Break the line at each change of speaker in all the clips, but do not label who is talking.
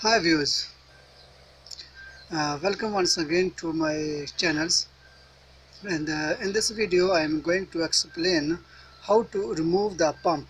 Hi viewers, welcome once again to my channels, and in this video I am going to explain how to remove the pump.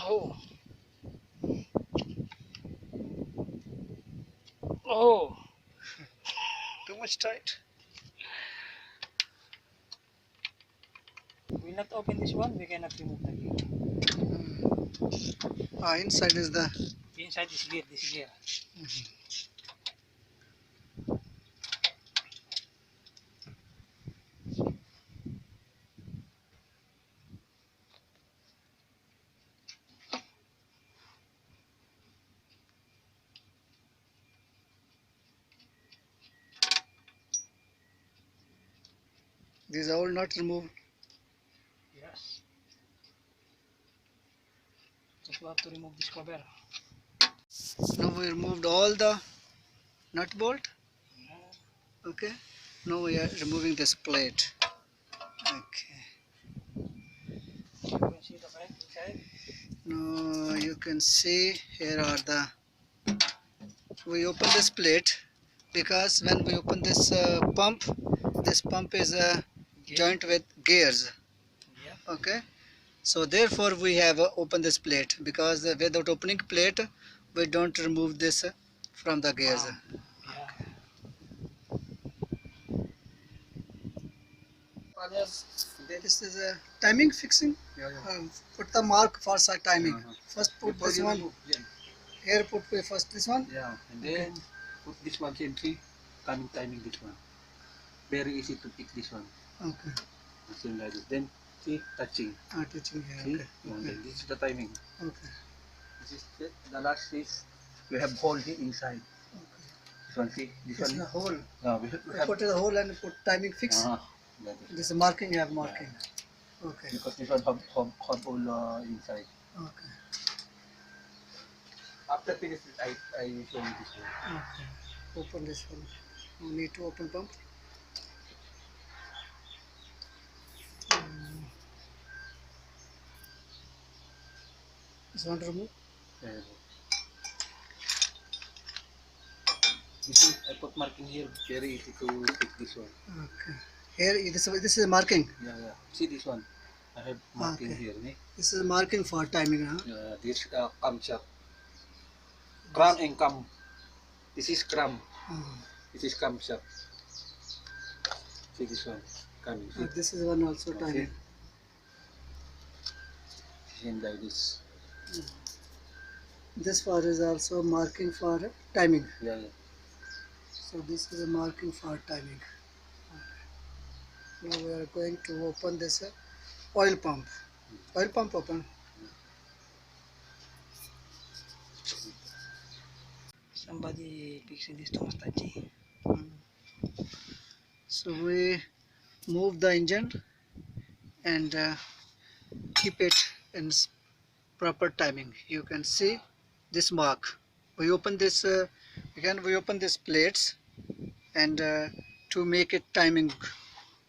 Oh, oh, too much tight.
We not open this one, we cannot remove the gear.
Inside is the.
Inside this gear.
These are all not removed.
Yes. Just we have to remove this cover.
Now we removed all the nut bolt.
Yeah.
Okay. Now we are removing this plate. Okay.
You can see the pipe inside.
Now you can see here are the. We open this plate because when we open this pump is joint with gears.
Yeah.
Okay, so therefore we have opened this plate, because without opening plate we don't remove this from the gears.
Yeah.
This is a timing fixing. Put the mark for timing. First put this one here, put first this one.
Yeah. And then put this one simply timing this one. Very easy to pick this one.
Okay.
Same like this. Then see touching.
Touching here.
See?
Okay.
And then this is the timing.
Okay.
This is the last is we have hole here inside.
Okay.
This one, see? This
This
one.
is a hole.
Yeah, we have
Put the hole and put timing fix. This is marking. You have marking. Okay.
Because this one have all inside.
Okay.
After finish, I show you this one.
Okay. Open this one. You need to open pump. This one to remove.
You see, I put marking here. Very easy to pick this one.
Okay. Here, this is marking.
Yeah, yeah. See this one. I have marking
Okay.
here.
This is marking for timing, huh?
This cam shot. Cram and cam. This is cram. This is cam shot. See this one. Coming.
This is one also timing.
Same like this.
This far is also marking for timing.
Yeah, yeah.
So this is a marking for timing. Now we are going to open this oil pump. Oil pump open.
Somebody fixing this too much touchy.
Mm. So we move the engine and keep it in proper timing. You can see this mark. We open this again. We open these plates and to make it timing.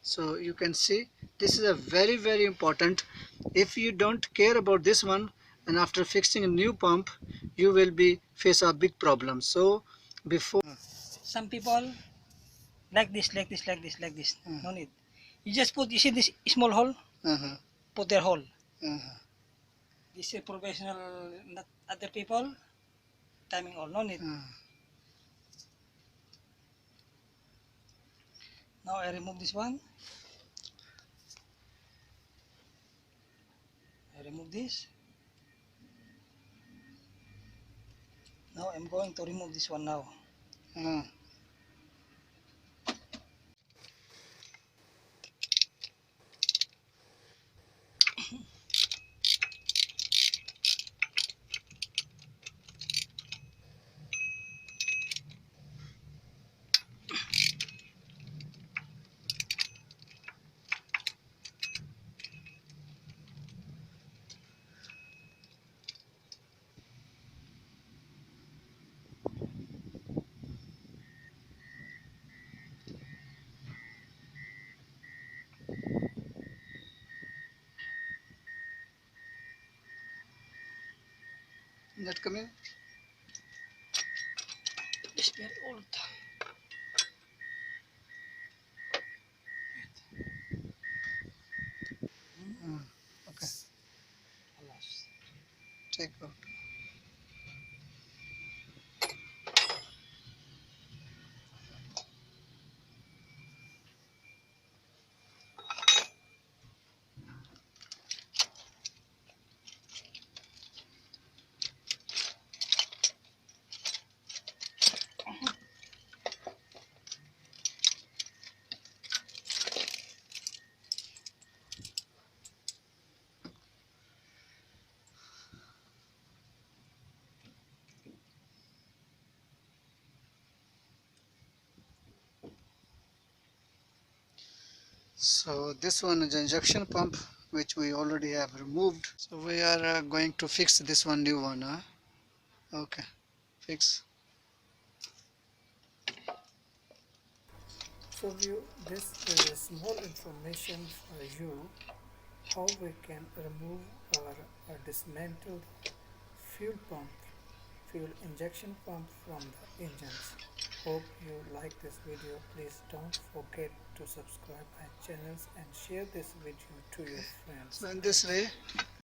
So you can see this is a very important. If you don't care about this one, and after fixing a new pump, you will be face a big problem. So before
Some people like this, like this, like this, like this.
uh,
No need. You just put, you see this small hole?
uh-huh,
Put their hole.
uh-huh,
This is professional, not other people. Timing all, no need.
uh,
Now I remove this one. I remove this. Now I'm going to remove this one now.
uh. Not coming.
It's very old.
Uh, okay,
Alas.
take out. So this one is injection pump which we already have removed. So we are going to fix this one new one. Huh? Okay, fix.
So view, this is a small information for you how we can remove or dismantle fuel pump, fuel injection pump from the engines. Hope you like this video. Please don't forget to subscribe my channels and share this video to your friends.
So in this way